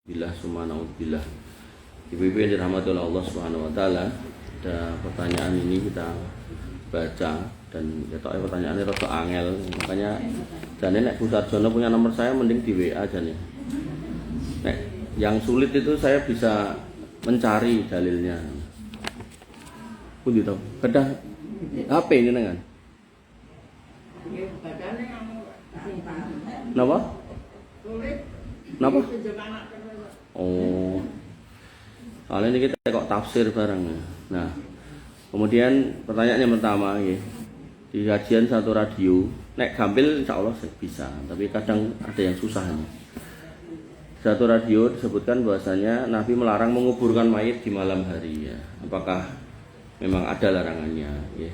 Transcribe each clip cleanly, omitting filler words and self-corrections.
Billah subhanahubillah. Ibu-ibu yang dirahmati oleh Allah Subhanahu wa taala, ada pertanyaan ini kita baca dan ketok pertanyaannya rada angel. Makanya jane nek Bu Sarjono punya nomor saya mending di WA jane. Nek yang sulit itu saya bisa mencari dalilnya. Pundi to? Kedah HP ini nengan. Napa? Napa? Oh, soalnya ini kita kok tafsir bareng. Nah, kemudian pertanyaan yang pertama, ya, di kajian satu radio, nek gampil insya Allah bisa, tapi kadang ada yang susah. Satu radio disebutkan bahwasanya Nabi melarang menguburkan mayit di malam hari. Ya. Apakah memang ada larangannya? Ya.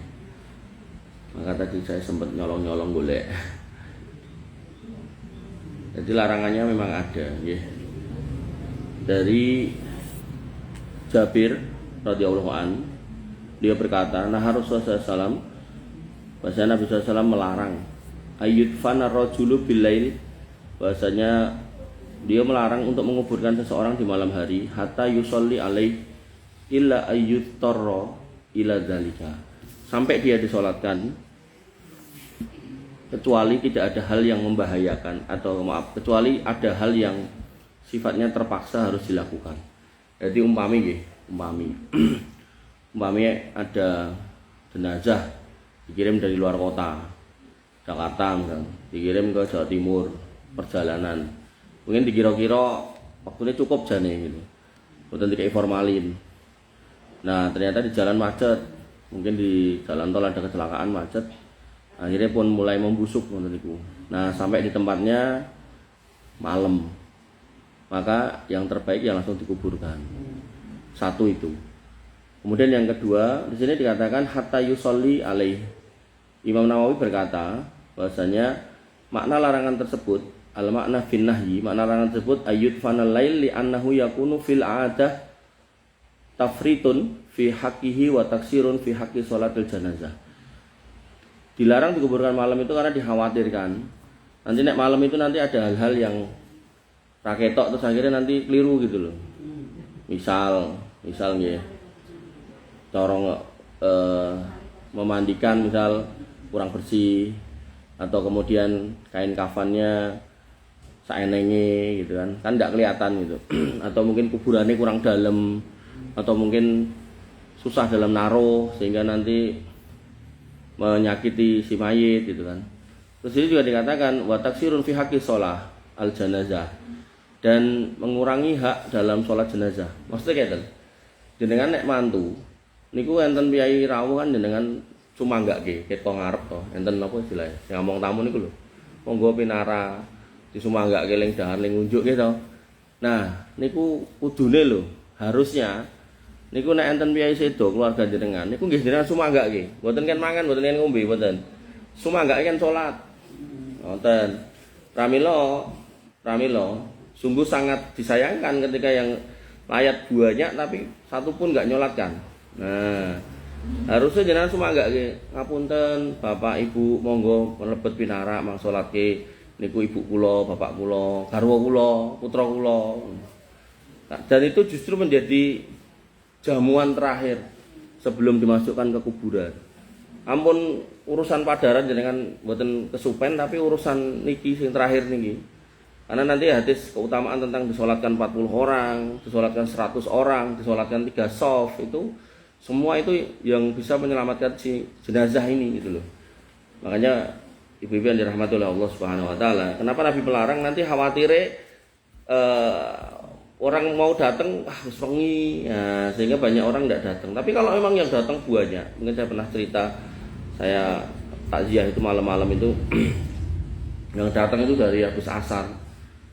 Maka tadi saya sempat nyolong-nyolong golek. Jadi larangannya memang ada. Ya. Dari Jabir radhiyallahu an, dia berkata, nah Rasulullah SAW, bahasanya Nabi SAW melarang ayyudfana rajulu billail, bahasanya dia melarang untuk menguburkan seseorang di malam hari hatta yusolli alaih illa ayyudtarra ila dzalika, sampai dia disolatkan kecuali tidak ada hal yang membahayakan, atau maaf, kecuali ada hal yang sifatnya terpaksa harus dilakukan. Jadi umpami ada jenazah dikirim dari luar kota, Jakarta misalnya, dikirim ke Jawa Timur, perjalanan mungkin dikira-kira waktunya cukup jane gitu, bukan dikai formalin. Nah ternyata di jalan macet, mungkin di jalan tol ada kecelakaan macet, akhirnya pun mulai membusuk menurutku. Nah sampai di tempatnya malam, maka yang terbaik yang langsung dikuburkan. Satu itu. Kemudian yang kedua, di sini dikatakan hatta yusolli alaih. Imam Nawawi berkata bahwasanya makna larangan tersebut, al makna fin nahyi, makna larangan tersebut ayyud fanal lail li annahu yakunu fil aadah tafritun fi haqqihi wa taksirun fi haqqi sholatil janazah. Dilarang dikuburkan malam itu karena dikhawatirkan nanti nek malam itu nanti ada hal-hal yang raketok terus akhirnya nanti keliru gitu loh. Misal nggih. Corong memandikan misal kurang bersih, atau kemudian kain kafannya saenenge gitu kan. Kan enggak kelihatan gitu. Atau mungkin kuburannya kurang dalam, atau mungkin susah dalam naruh sehingga nanti menyakiti si mayit gitu kan. Terus ini juga dikatakan wa taksirun fi haqqi shalah al janazah, dan mengurangi hak dalam sholat jenazah. Maksudnya kayak jenengan nek mantu niku enten piyai rawuh kan jenengan cuma enggak ket kok ngarep to enten napa istilahnya sing ngomong tamu niku lho, monggo pinara disuma enggak keling dahar ning unjuk gitu. Nah niku kudune lho, harusnya niku nek enten piyai sedo keluarga jenengan niku nggih jenengan cuma enggak nggih, mboten kan mangan, mboten kan ngombe, mboten. Cuma enggak kan salat. Wonten. Pramila sungguh sangat disayangkan ketika yang mayat banyak tapi satu pun nggak nyolatkan. Nah, harusnya jenengan semua enggak nggih. Ngapunten Bapak Ibu, monggo mlebet pinara mang salatke niku ibu kula, bapak kula, garwa kula, putra kula. Nah, dan itu justru menjadi jamuan terakhir sebelum dimasukkan ke kuburan. Ampun urusan padaran jenengan mboten kesupen, tapi urusan niki sing terakhir niki. Karena nanti hadis keutamaan tentang disolatkan 40 orang, disolatkan 100 orang, disolatkan 3 shaf, itu semua itu yang bisa menyelamatkan si jenazah ini gitu loh. Makanya ibu-ibu yang dirahmati oleh Allah Subhanahu wa taala, kenapa Nabi melarang? Nanti khawatire orang mau datang wis wengi, ya, sehingga banyak orang tidak datang. Tapi kalau memang yang datang banyak, mungkin saya pernah cerita, saya takziah itu malam-malam itu yang datang itu dari habis asar,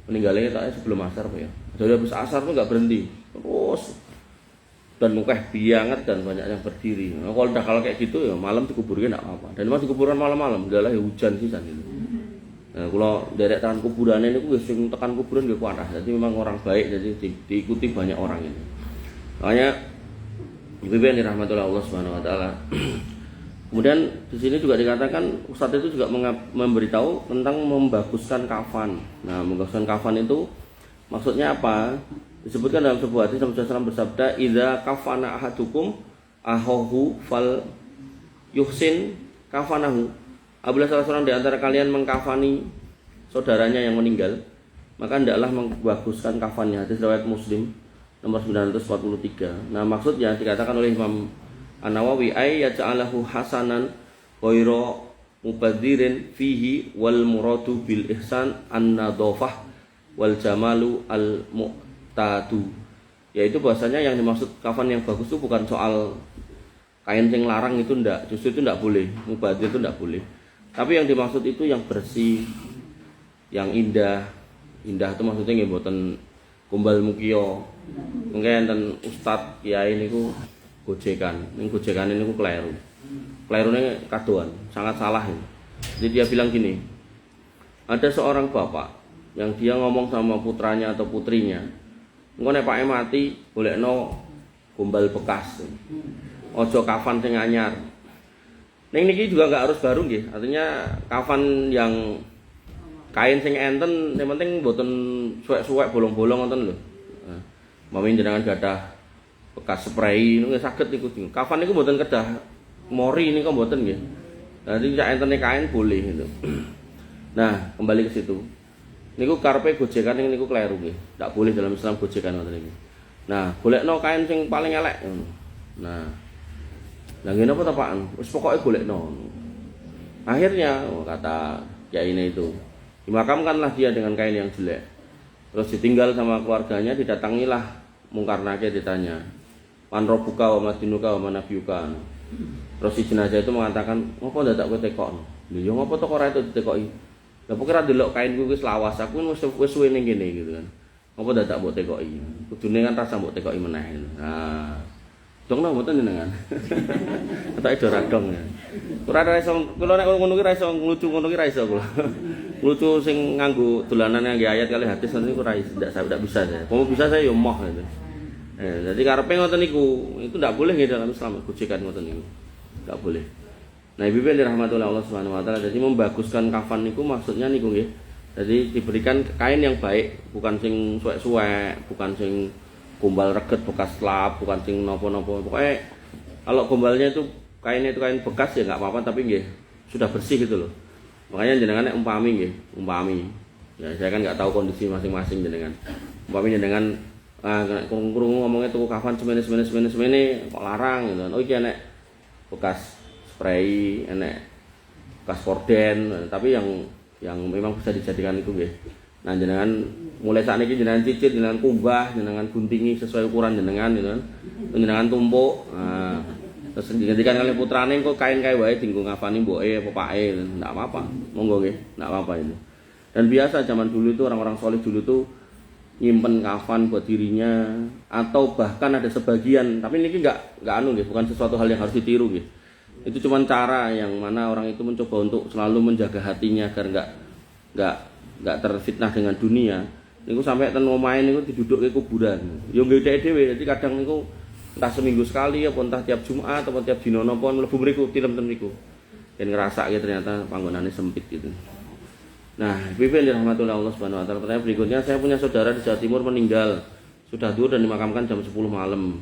meninggalnya tak sebelum asar Pak ya. Dari habis asar tuh nggak berhenti terus, dan mukeh bianget dan banyak yang berdiri. Nah, kalau kayak gitu ya malam dikuburkan nggak apa-apa. Dan masih kuburan malam-malam, adalah ya hujan sih gitu. Nah, kalau derek tangan kuburan ini aku sing tekan kuburan gak kuat. Jadi memang orang baik, jadi diikuti banyak orang ini. Makanya ibu-ibu yang dirahmati oleh Allah Subhanahu wa taala. Kemudian di sini juga dikatakan Ustadz itu juga memberitahu tentang membaguskan kafan. Nah, membaguskan kafan itu Maksudnya apa? Disebutkan dalam sebuah hadis Nabi SAW bersabda, "Idza kafana ahadukum ahohu fal yuhsin kafanahu." Apabila salah seorang di antara kalian mengkafani saudaranya yang meninggal, maka hendaklah membaguskan kafannya. Hadis riwayat Muslim nomor 943. Nah, maksudnya dikatakan oleh Imam An-Nawawi ay yaj'alahu hasanan ghairu mubadzirin fihi wal muradu bil ihsan an-nadhafah wal jamalu al mu'tadu. Yaitu bahasanya yang dimaksud kafan yang bagus itu bukan soal kain yang larang itu ndak, justru itu ndak boleh, mubadzir itu ndak boleh. Tapi yang dimaksud itu yang bersih, yang indah. Indah itu maksudnya nggih mboten kumbal mukia. Mungkin enten ustad kiai niku gojekan. Ning gojekane niku kleru. Klerune kadoan, sangat salah ini. Jadi dia bilang gini, ada seorang bapak yang dia ngomong sama putranya atau putrinya, engko nek pake mati golekno gombal bekas. Ojo kafan sing anyar. Ning niki juga enggak harus baru nggih. Artinya kafan yang kain sing enten, yang penting mboten suwek-suwek bolong-bolong ngoten lho. Nah, mami jenengan gadah bekas spray niku saged niku. Kafan niku mboten kedah mori niku mboten nggih. Dadi sak entene kain boleh gitu. Nah, kembali ke situ. Niku karepe gojekan niku kleru nggih. Ndak boleh dalam Islam gojekan ngoten niku. Nah, golekno kain sing paling elek ngono. Nah, lah ngene apa to Pak? Wis pokoke golekno. Akhirnya kata kiai ini itu, dimakamkanlah dia dengan kain yang jelek. Terus ditinggal sama keluarganya, didatangilah Mungkar Nakir ditanya, "Man rabbuka wa madinuka wa manabiyuka?" Terus si jenazah itu mengatakan, "Ngopo ndak kowe tekokno?" Lho ya ngopo to kok ora itu ditekoki? Lah pokoke ra delok kainku wis lawas, aku wis suwe ning kene gitu kan. Ngopo ndak mbok tekoki? Kudune kan rasa mbok tekoki meneh. Nah, dong nang mboten jenengan. Ketoke do radong ya. Ora iso kula nek ngono ki ra iso nglucu ngono ki ra iso kula. Nglucu sing nganggo dolanan nganggo ayat kali hadis niku ora ndak bisa saya. Kalau bisa saya yo moh gitu. Jadi karepe ngoten niku, itu ndak boleh nggih dalam Islam gojekan ngoten niku. Ndak boleh. Nah, Ibu dirahmati Allah Subhanahu wa taala. Jadi membaguskan kafan niku maksudnya niku nggih. Jadi diberikan kain yang baik, bukan sing suwek-suwek, bukan sing gombal reget bekas lap, bukan sing nopo-nopo. Pokoknya kalau gombalnya itu kainnya itu kain bekas ya nggak apa-apa, tapi nggih sudah bersih gitu loh. Makanya jenengan nek umpami nggih, umpami. Ya saya kan nggak tahu kondisi masing-masing jenengan. Umpami jenengan krungu ngomongnya tuku kafan semene kok larang gitu. Oh iki enek bekas spray, enek bekas korden, tapi yang memang bisa dijadikan itu nggih. Nah jenengan mulai saat ini jenengan cicit, jenengan kumbah, jenengan guntingi sesuai ukuran jenengan gitu kan. Jenengan tumpuk. Nah, terus digantikan kali putrane kok kain kae wae dienggo ngafani mboke apa pake, ndak apa-apa. Monggo nggih, ndak apa-apa itu. Dan biasa zaman dulu itu orang-orang soleh dulu tuh nyimpen kafan buat dirinya atau bahkan ada sebagian, tapi ini enggak anu nggih, bukan sesuatu hal yang harus ditiru nggih. Itu cuma cara yang mana orang itu mencoba untuk selalu menjaga hatinya agar enggak terfitnah dengan dunia. Niku sampai ten omahe niku didudukke kuburan. Yo nggih dhewe, jadi kadang niku entah seminggu sekali apa entah tiap Jumat atau tiap dina napa mlebu mriku tilem ten niku. Dan ngerasake ternyata panggonane sempit gitu. Nah, Ibu dirahmati Allah Subhanahu wa taala. Pertanyaan berikutnya, saya punya saudara di Jawa Timur meninggal. Sudah tua dan dimakamkan jam 10 malam.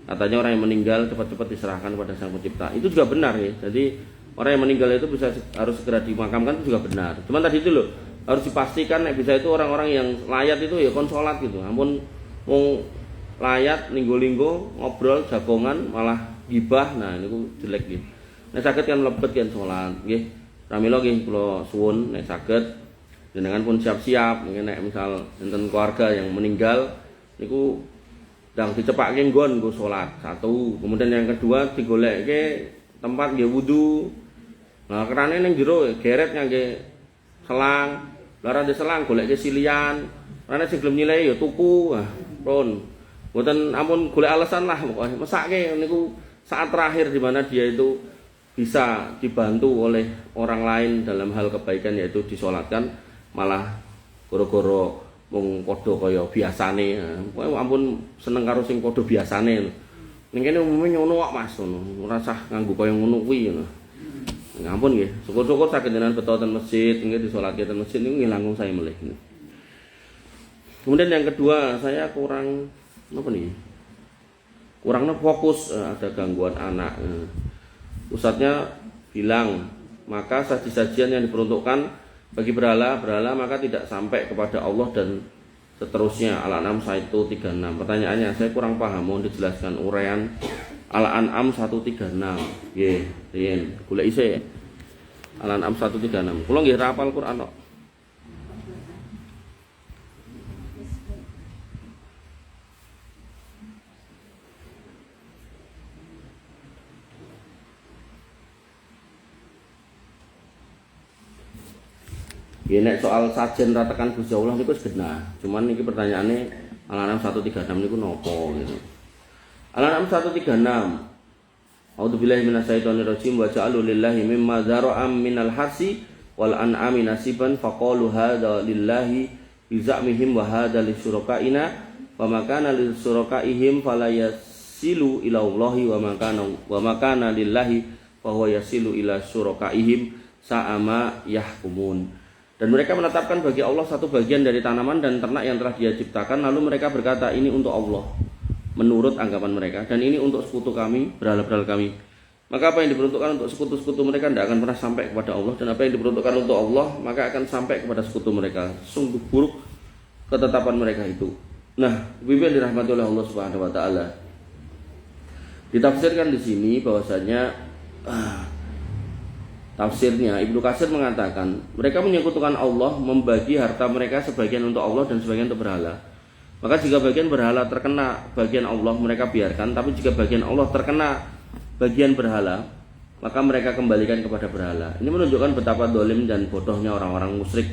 Katanya orang yang meninggal cepat-cepat diserahkan kepada Sang Pencipta. Itu juga benar ya. Jadi orang yang meninggal itu harus segera dimakamkan itu juga benar. Cuman tadi itu loh, harus dipastikan bisa itu orang-orang yang layat itu ya kon salat gitu. Ampun wong layat linggo-linggo ngobrol jagongan malah gibah. Nah, niku jelek gitu. Nek saged kan mlebet kan salat nggih. Pramila nggih kula suwun nek saged jenengan pun siap-siap mungkin nek misal enten keluarga yang meninggal niku ndang dicepakke nggon nggo salat. Satu, kemudian yang kedua digolekke tempat nggih wudu. Nah, kerane ning jero geret ngangge selang. Lara di selang goleke silian. Karena sing gelem nyilai ya tuku. Wah, pun. Mboten ampun golek alasan lah pokoke. Mesake niku saat terakhir di mana dia itu bisa dibantu oleh orang lain dalam hal kebaikan yaitu disolatkan, malah goro-goro mung padha kaya biasane. Pokoke ampun seneng karo sing padha biasane. Ning kene umume ngono kok Mas ngono. Ora usah nganggo kaya ngono kuwi ngono. Ngampun nggih, syukur-syukur saged jenengan beto ten masjid, nggih disolatke ten masjid niku nggih langkung saya melih. Kemudian yang kedua, saya kurang apa nih? Kurang fokus, ada gangguan anak. Ustadznya bilang, maka saji-sajian yang diperuntukkan bagi berhala maka tidak sampai kepada Allah dan seterusnya. Al-An'am 136. Pertanyaannya, saya kurang paham, mohon dijelaskan uraian Al-An'am 136. Nggih, riyen golek isih. Al-An'am 136. Kula nggih hafal Quran kok. Ya nek soal sajen ratakan Gusti Allah niku wis genah. Cuman niki pertanyaane Al-An'am 136 niku nopo gitu. Al-An'am 136. A'udzubillahi minasyaitonir rajim wa ja'alu lillahi mimma zara'am minal harsi wal an'ami nasiban faqalu hadza lillahi bizamihim wa hadza lisyurakaina wa ma kana lisyurakaihim fala yasilu ila Allahi wa ma kana lillahi fa huwa yasilu ila syurakaihim sa'ama yahkumun. Dan mereka menetapkan bagi Allah satu bagian dari tanaman dan ternak yang telah Dia ciptakan, lalu mereka berkata, ini untuk Allah menurut anggapan mereka, dan ini untuk sekutu kami, berhala-berhala kami. Maka apa yang diperuntukkan untuk sekutu-sekutu mereka tidak akan pernah sampai kepada Allah, dan apa yang diperuntukkan untuk Allah maka akan sampai kepada sekutu mereka. Sungguh buruk ketetapan mereka itu. Nah, Ibu yang dirahmati oleh Allah Subhanahu wa taala, ditafsirkan di sini bahwasanya tafsirnya Ibnu Katsir mengatakan mereka menyekutukan Allah, membagi harta mereka sebagian untuk Allah dan sebagian untuk berhala. Maka jika bagian berhala terkena bagian Allah, mereka biarkan, tapi jika bagian Allah terkena bagian berhala, maka mereka kembalikan kepada berhala. Ini menunjukkan betapa dolim dan bodohnya orang-orang musyrik,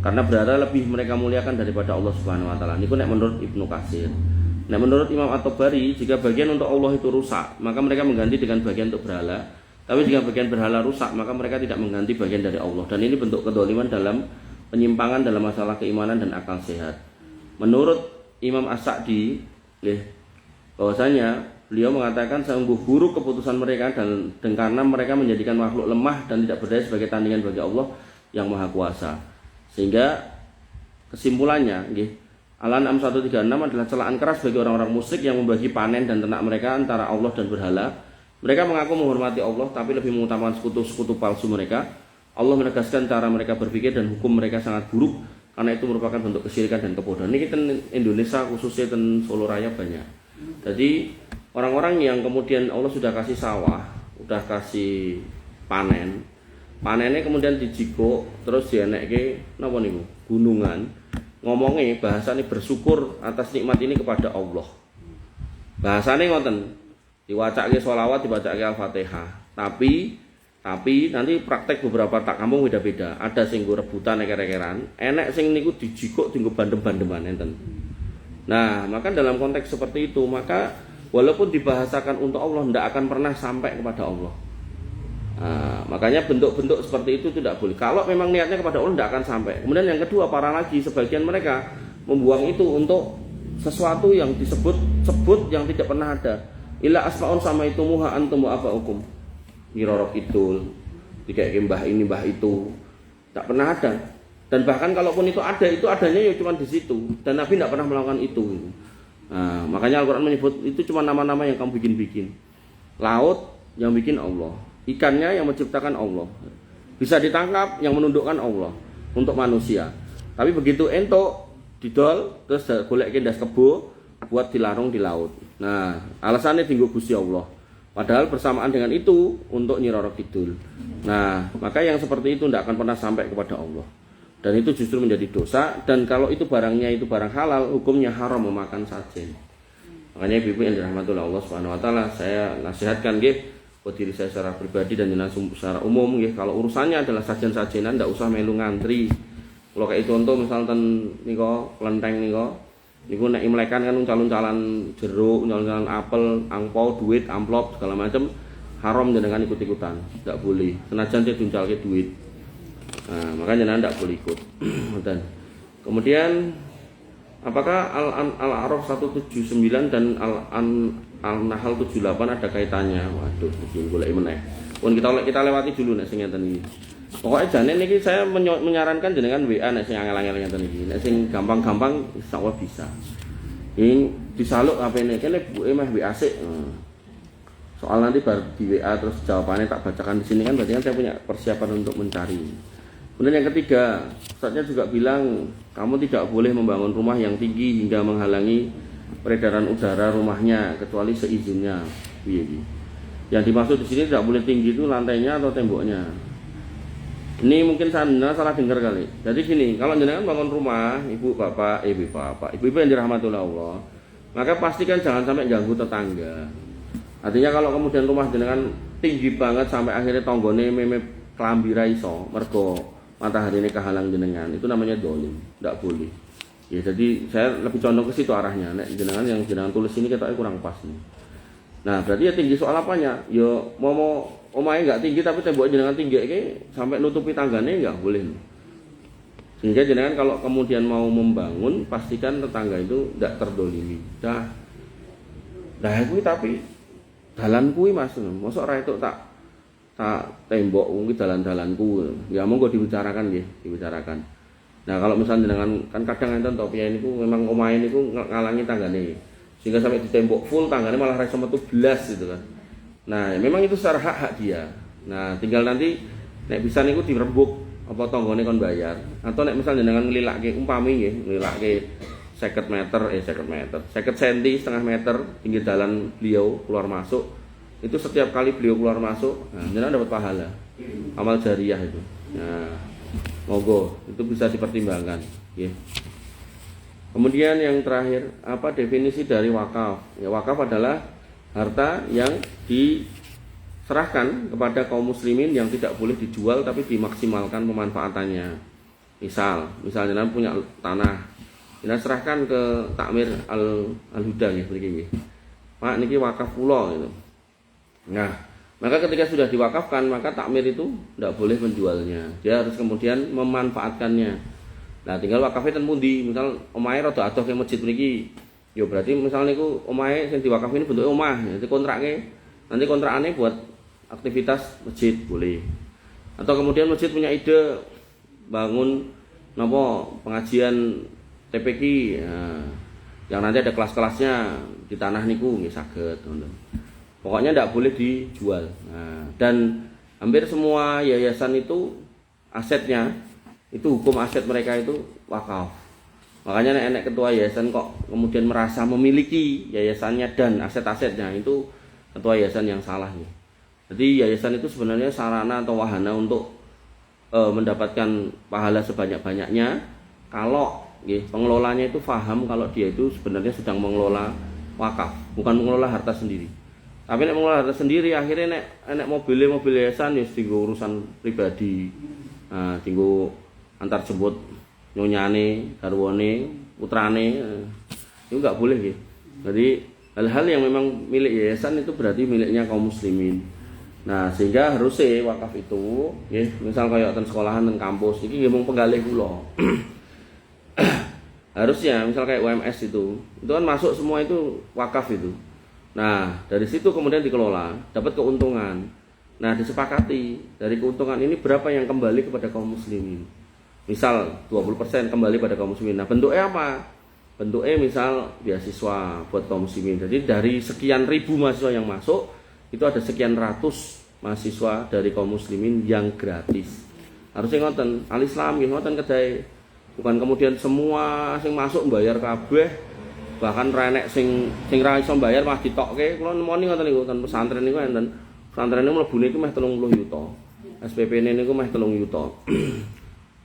karena berhala lebih mereka muliakan daripada Allah Subhanahu wa taala. Ini nek menurut Ibnu Katsir. Nah, menurut Imam At-Tabari, jika bagian untuk Allah itu rusak, maka mereka mengganti dengan bagian untuk berhala. Tapi jika bagian berhala rusak, maka mereka tidak mengganti bagian dari Allah. Dan ini bentuk kedoliman dalam penyimpangan dalam masalah keimanan dan akal sehat. Menurut Imam As-Sa'di, bahwasanya beliau mengatakan sungguh buruk keputusan mereka dan karena mereka menjadikan makhluk lemah dan tidak berdaya sebagai tandingan bagi Allah yang Maha Kuasa. Sehingga kesimpulannya, Al-An'am 136 adalah celaan keras bagi orang-orang musyrik yang membagi panen dan ternak mereka antara Allah dan berhala. Mereka mengaku menghormati Allah, tapi lebih mengutamakan sekutu-sekutu palsu mereka. Allah menegaskan cara mereka berpikir dan hukum mereka sangat buruk, karena itu merupakan bentuk kesyirikan dan kebodohan. Ini kita Indonesia khususnya di Solo Raya banyak. Jadi orang-orang yang kemudian Allah sudah kasih sawah, sudah kasih panen, panennya kemudian dijikuk, terus dienekke napa niku? Gunungan. Ngomongnya bahasanya bersyukur atas nikmat ini kepada Allah. Bahasanya ngoten. Diwacake sholawat, dibacake Al-Fatihah. Tapi nanti praktek beberapa tak kampung beda-beda. Ada sing rebutan eker-ekeran, enek sing niku dijikuk dienggo bandem-bandeman enten. Nah, maka dalam konteks seperti itu, maka walaupun dibahasakan untuk Allah tidak akan pernah sampai kepada Allah. Nah, makanya bentuk-bentuk seperti itu tidak boleh. Kalau memang niatnya kepada Allah tidak akan sampai. Kemudian yang kedua, para lagi sebagian mereka membuang itu untuk sesuatu yang disebut yang tidak pernah ada. Ila asma'un sama itu muha antum wa aba'ukum. Nyirorok itu, dikayak mbah ini mbah itu, tak pernah ada. Dan bahkan kalaupun itu ada, itu adanya ya cuma di situ. Dan Nabi tidak pernah melakukan itu. Nah, makanya Al-Quran menyebut itu cuma nama-nama yang kamu bikin-bikin. Laut yang bikin Allah, ikannya yang menciptakan Allah, bisa ditangkap yang menundukkan Allah untuk manusia. Tapi begitu entok didol terus golek kendas kebo buat dilarung di laut. Nah, alasannya tinggu Gusti Allah. Padahal bersamaan dengan itu untuk Nyiroro Kidul. Nah, maka yang seperti itu tidak akan pernah sampai kepada Allah. Dan itu justru menjadi dosa. Dan kalau itu barangnya itu barang halal, hukumnya haram memakan sajen. Makanya ibu yang dirahmati oleh Allah Subhanahu wa taala, saya nasihatkan buat diri saya secara pribadi dan secara umum kalau urusannya adalah sajen-sajenan tidak usah melu ngantri. Kalau kayak contoh misalnya niko kelenteng niko nek imlekan kan calon-calon jeruk, calon-calon apel, angpau, duit, amplop segala macam haram jenengan ikut-ikutan, tidak boleh. Senajan dia duncalke duit. Nah, makanya jenengan tidak boleh ikut. Dan kemudian apakah Al-A'raf 179 dan Al-Nahl 78 ada kaitannya? Waduh, iki golek meneh. Pun kita lewati dulu nek sing ngeten iki. Pokoknya jane niki saya menyarankan jenengan WA nek sing angel-angel ngeten iki. Nek sing gampang-gampang insyaallah bisa. Ini disaluk HP-ne kene buke meh WA sik. Soal nanti baru di WA terus jawabannya tak bacakan di sini kan berarti kan saya punya persiapan untuk mencari. Kemudian yang ketiga, Ustaznya juga bilang kamu tidak boleh membangun rumah yang tinggi hingga menghalangi peredaran udara rumahnya kecuali seizinnya. Yang dimaksud di sini tidak boleh tinggi itu lantainya atau temboknya. Ini mungkin saya salah dengar kali. Jadi gini, kalau jenengan bangun rumah, ibu yang dirahmati Allah, maka pastikan jangan sampai ganggu tetangga. Artinya kalau kemudian rumah jenengan tinggi banget sampai akhirnya tonggone meme kelambi ra iso, mergo matahari ini kehalang jenengan, itu namanya dolim, tidak boleh. Ya jadi saya lebih condong ke situ arahnya. Nek jenengan yang jenengan tulis ini katanya kurang pas nih. Nah berarti ya tinggi soal apanya? Yo mau omahe nggak tinggi tapi tembok jenengan tinggi sampai nutupi tangganya nggak boleh. Sehingga jenengan kalau kemudian mau membangun pastikan tetangga itu tidak terdolimi. Dah kuwi tapi dalan kuwi Mas, mosok ora itu tak tembok kuwi dalan-dalanku. Ya monggo dibicarakan nggih, dibicarakan. Nah kalau misalnya jenengan kan kadang enten to piye niku memang omahe niku ngalangi tanggane. Sehingga sampai di tembok full tanggane malah ra iso metu blas gitu kan. Nah, memang itu secara hak dia. Nah, tinggal nanti nek bisa niku dirembuk apa tanggane kon bayar. Atau nek misalnya dengan ngelilake umpami nggih, ngelilake 50 meter, 50 cm, setengah meter tinggi dalan beliau keluar masuk. Itu setiap kali beliau keluar masuk, nah, jenengan dapat pahala. Amal jariah itu. Nah, monggo, itu bisa dipertimbangkan, nggih. Kemudian yang terakhir, apa definisi dari wakaf? Ya, wakaf adalah harta yang diserahkan kepada kaum muslimin yang tidak boleh dijual tapi dimaksimalkan pemanfaatannya. Misalnya punya tanah, kita serahkan ke Takmir Al-Huda ya begini. Pak niki wakaf kula gitu. Nah, maka ketika sudah diwakafkan maka takmir itu tidak boleh menjualnya. Dia harus kemudian memanfaatkannya. Nah, tinggal wakafnya ten pundi. Misal omahe rada adoh ke masjid mriki. Ya berarti misalnya niku omahe sing diwakaf ini bentuke omah, jadi nanti kontrakannya buat aktivitas masjid boleh. Atau kemudian masjid punya ide bangun pengajian TPQ, yang nanti ada kelas-kelasnya di tanah niku nggih saged. Pokoknya tidak boleh dijual. Nah, dan hampir semua yayasan itu asetnya itu hukum aset mereka itu wakaf. Makanya nek ketua yayasan kok kemudian merasa memiliki yayasannya dan aset-asetnya, itu ketua yayasan yang salah nih. Jadi yayasan itu sebenarnya sarana atau wahana untuk mendapatkan pahala sebanyak-banyaknya kalau pengelolanya itu paham kalau dia itu sebenarnya sedang mengelola wakaf, bukan mengelola harta sendiri. Tapi nek mengelola harta sendiri akhirnya nek mobil yayasan ya tinggo urusan pribadi. Nah, tinggo antar jemput nyonyane, garwane, putrane, itu enggak boleh gitu. Jadi hal-hal yang memang milik yayasan itu berarti miliknya kaum muslimin. Nah, sehingga harusnya wakaf itu, ya, misal kayak ten sekolahan, ten kampus, ini ngomong penggalih kula. Harusnya misal kayak UMS itu kan masuk semua itu wakaf itu. Nah, dari situ kemudian dikelola, dapat keuntungan. Nah, disepakati dari keuntungan ini berapa yang kembali kepada kaum muslimin. Misal 20% kembali pada kaum muslimin. Nah, bentuknya apa? Bentuknya misal beasiswa buat kaum muslimin. Jadi dari sekian ribu mahasiswa yang masuk, itu ada sekian ratus mahasiswa dari kaum muslimin yang gratis. Harusnya ngoten, al-Islam nggih ngoten kedai. Bukan kemudian semua sing masuk bayar kabeh, bahkan renek sing ra iso bayar malah ditokke. Kula nemoni ngoten niku ten pesantren niku enten. Pesantren niku mlebune iku meh 30 juta. SPP-ne niku meh 3 juta.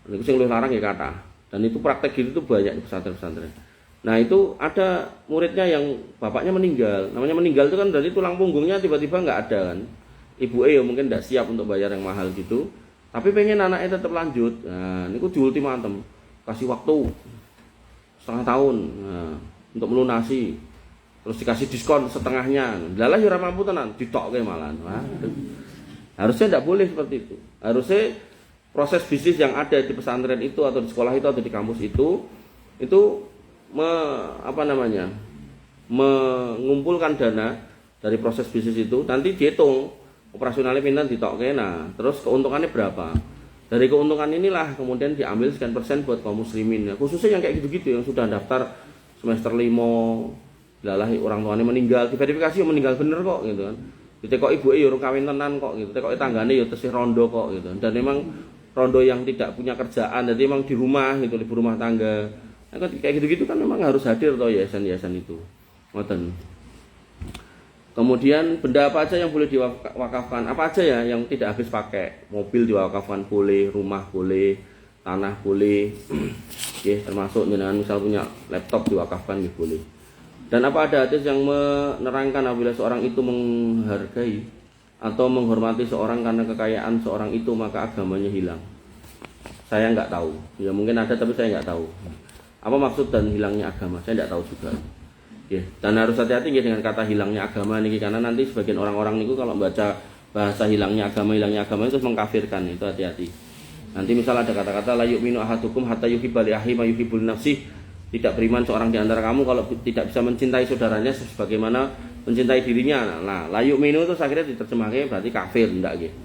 Niku sing luwih larang ya kathah. Dan itu praktek gitu tuh banyak di pesantren-pesantren. Nah, itu ada muridnya yang bapaknya meninggal. Namanya meninggal itu kan dari tulang punggungnya tiba-tiba nggak ada kan. Ibu ya mungkin tidak siap untuk bayar yang mahal gitu. Tapi pengen anaknya tetap lanjut. Nah, niku di ultimatum. Kasih waktu setengah tahun untuk melunasi. Terus dikasih diskon setengahnya. Lalah ya ora mampu tenan, ditokke malah. Harusnya tidak boleh seperti itu. Harusnya proses bisnis yang ada di pesantren itu atau di sekolah itu atau di kampus itu mengumpulkan dana dari proses bisnis itu, nanti dihitung operasionalnya pinten ditokke. Nah, terus keuntungannya berapa. Dari keuntungan inilah kemudian diambil sekian persen buat kaum muslimin. Ya, khususnya yang kayak gitu-gitu yang sudah daftar semester 5, lalahi orang tuanya meninggal, diverifikasi meninggal bener kok gitu kan. Ditekok ibuke ya urung kawin tenan kok gitu. Tekoke tanggane ya tesih rondo kok gitu. Dan memang rondo yang tidak punya kerjaan, jadi memang di rumah gitu, libur rumah tangga. Nah, kayak gitu-gitu kan memang harus hadir toh yayasan-yayasan itu. Ngoten. Kemudian benda apa aja yang boleh diwakafkan? Apa aja ya yang tidak habis pakai? Mobil diwakafkan boleh, rumah boleh, tanah boleh. Ya, termasuk jenengan misal punya laptop diwakafkan ya boleh. Dan apa ada hadis yang menerangkan apabila seorang itu menghargai atau menghormati seorang karena kekayaan seorang itu maka agamanya hilang? Saya nggak tahu. Ya mungkin ada tapi saya nggak tahu. Apa maksud dan hilangnya agama? Saya nggak tahu juga. Ya, dan harus hati-hati ya dengan kata hilangnya agama nih, karena nanti sebagian orang-orang itu kalau baca bahasa hilangnya agama itu mengkafirkan, itu hati-hati. Nanti misal ada kata-kata la yu'minu ahadukum hatta yuhibba li akhihi ma yuhibbu li nafsihi. Tidak beriman seorang di antara kamu kalau tidak bisa mencintai saudaranya sebagaimana mencintai dirinya. Nah, la yu'minu itu akhirnya diterjemahkan berarti kafir, enggak gitu.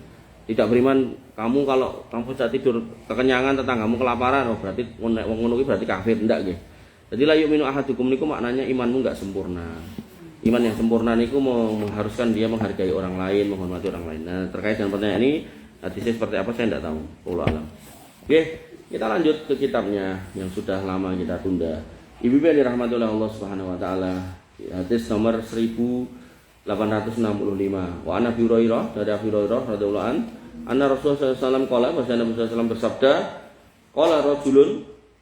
Tidak beriman kamu kalau kamu saat tidur kekenyangan tetanggamu kelaparan, oh berarti wong ngono berarti kafir, enggak gitu. Jadi la yu'minu ahadukum niku maknanya imanmu enggak sempurna. Iman yang sempurna niku mengharuskan dia menghargai orang lain, menghormati orang lain. Nah, terkait dengan pertanyaan ini, hadisnya seperti apa saya enggak tahu. Wallahu alam. Oke, kita lanjut ke kitabnya yang sudah lama kita tunda. Ibu yang dirahmati oleh Allah Subhanahu wa taala. Hadis nomor 1865. Wa ana Abi Hurairah, dari Abi Hurairah radhiyallahu an, anna Rasulullah sallallahu alaihi wasallam qala, bahwa Nabi sallallahu alaihi wasallam bersabda, qala rajulun,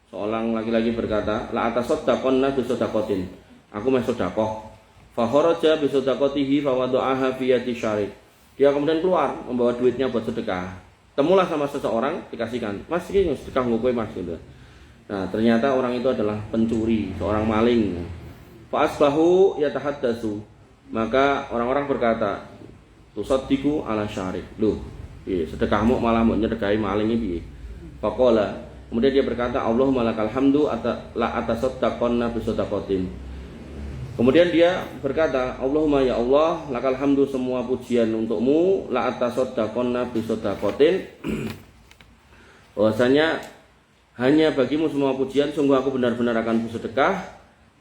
seorang laki-laki berkata, la atasaddaqonna bi sadaqatin. Aku mau sedekah. Fa kharaja bi sadaqatihi fa wada'aha fi yadi syarik. Dia kemudian keluar membawa duitnya buat sedekah. Temulah sama seseorang, dikasihkan. Mas iki sedekah nggo kowe Mas gitu. Nah, ternyata orang itu adalah pencuri, seorang maling. Fa asbahu yatahaddatsu. Maka orang-orang berkata, tusaddiqu ala syarik. Loh, sedekahmu malah mau nyedekahi maling iki piye? Faqala, kemudian dia berkata, Allahumma lakal hamdu la atasaddaqonna bi sadaqatin. Kemudian dia berkata, Allahumma ya Allah, lakal hamdu, semua pujian untukmu, la atasaddaqonna bi sadaqatin. Bahwasanya hanya bagimu semua pujian, sungguh aku benar-benar akan bersedekah.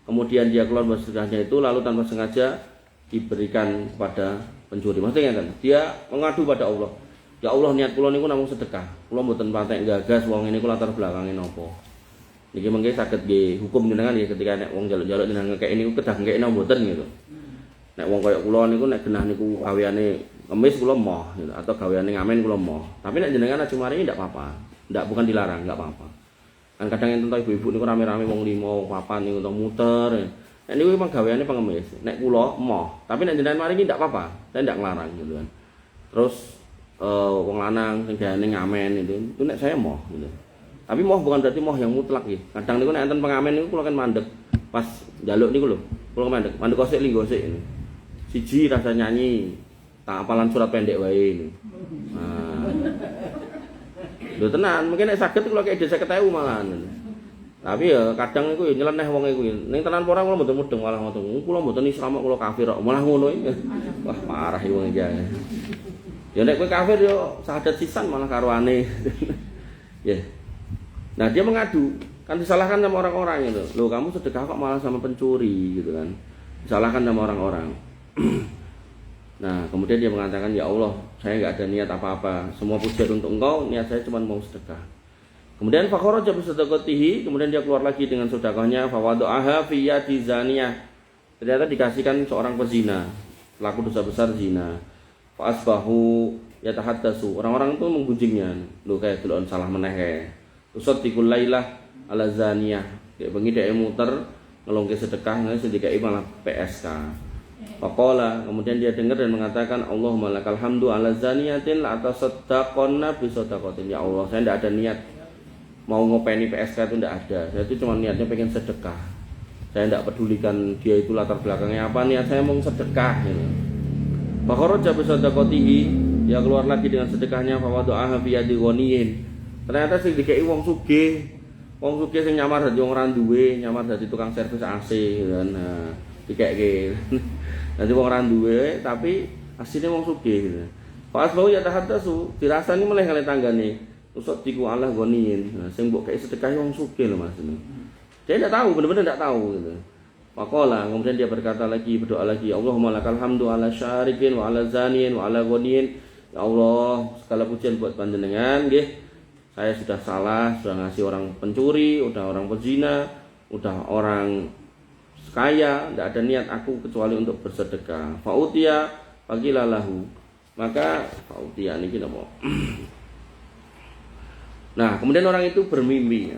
Kemudian dia keluar bersedekahnya itu, lalu tanpa sengaja diberikan kepada pencuri. Maksudnya kan, dia mengadu pada Allah. Ya Allah, niat kula niku namung sedekah. Kula mboten patek gagas wong niku latar belakangé napa. Niki mengke saged nggih hukum jenengan ya ketika nek wong njaluk-njaluk jenengan ngekeki niku kedah ngekekno mboten gitu. Nek wong kaya kula niku nek genah niku gaweane kemis kula moh gitu, atau gaweane ngamen kula moh. Tapi nek jenengan aja maringi ndak apa-apa. Ndak, bukan dilarang, enggak apa-apa. Kan kadang enten to ibu-ibu niku rame-rame wong 5, 4 niku to muter. Nek niku memang gaweane pengemis. Nek kula moh, tapi nek jenengan maringi ndak apa-apa. Saya ndak nglarang gitu kan. Terus wong lanang sing gaweane ngamen itu nek saya moh gitu. Tapi moh bukan berarti moh yang mutlak nggih. Kadang niku nek enten pengamen niku kula kan mandeg. Pas njaluk niku lho, kula mandeg. Mandeg kosek linggo sik ini. Siji rasa nyanyi, tak apalan surat pendek wae ini. Nah. Lho tenan, mungkin nek saged kula kek 50.000 malahan. Tapi ya kadang niku ya nyeleneh wong iku. Ning tenan ora kula mboten mudeng malah ngoten. Kula mboten Islam kula kafir kok. Malah ngono iki. Wah, parah iki wong iki. Ya nek kowe kafir yo syahadat sisan malah karuane. Ya. Nah, dia mengadu, kan disalahkan sama orang-orang gitu. Loh, kamu sedekah kok malah sama pencuri gitu kan. Disalahkan sama orang-orang. Nah, kemudian dia mengatakan, ya Allah, saya enggak ada niat apa-apa. Semua pujian untuk Engkau, niat saya cuma mau sedekah. Kemudian fakharaja bi sadaqatihi, kemudian dia keluar lagi dengan sedekahnya, fa wada'aha fi yadi zaniyah. Ternyata dikasihkan seorang pezina, pelaku dosa besar zina. Fa asbahu yatahaddatsu. Orang-orang itu menggunjingnya. Loh, kayak delok salah meneh kae. Usaddiqul lailah ala zaniyah. Kayak bengi dhek muter ngelongke sedekah nang sedekah malah PSK. Faqala, kemudian dia dengar dan mengatakan, Allahumma lakal hamdu ala zaniyatin la atasaddaqonna bi sadaqatin. Ya Allah, saya tidak ada niat mau ngopeni PSK, itu tidak ada. Saya itu cuma niatnya pengen sedekah. Saya tidak pedulikan dia itu latar belakangnya apa, niat saya mau sedekah gitu. Fa kharaja bi sadaqatihi, dia keluar lagi dengan sedekahnya, fa wada'aha fi yadi ghaniyin. Ternyata sing dikeki wong sugih sing nyamar dadi wong ra duwe, nyamar dadi tukang servis AC kan. Nah, dikeki. Dadi wong ra duwe tapi asline wong sugih gitu. Pas bau ya tahaddatsu, dirasani meleh kali tanggane. usut tiku Allah goniin. Nah, sing mbok kei sedekah wong sugih lho Mas. Dia tidak tahu, benar-benar tidak tahu gitu. Maqala, kemudian dia berkata lagi, berdoa lagi, Allahumma lakal hamdu ala syarikin wa ala zaniin wa ala goniin. Ya Allah, segala pujian buat panjenengan nggih. Saya sudah salah, sudah ngasih orang pencuri, udah orang pezina, udah orang kaya, tidak ada niat aku kecuali untuk bersedekah. Fa'utiya faqilalahu. Maka fa'utiya niki napa? Nah, kemudian orang itu bermimpi.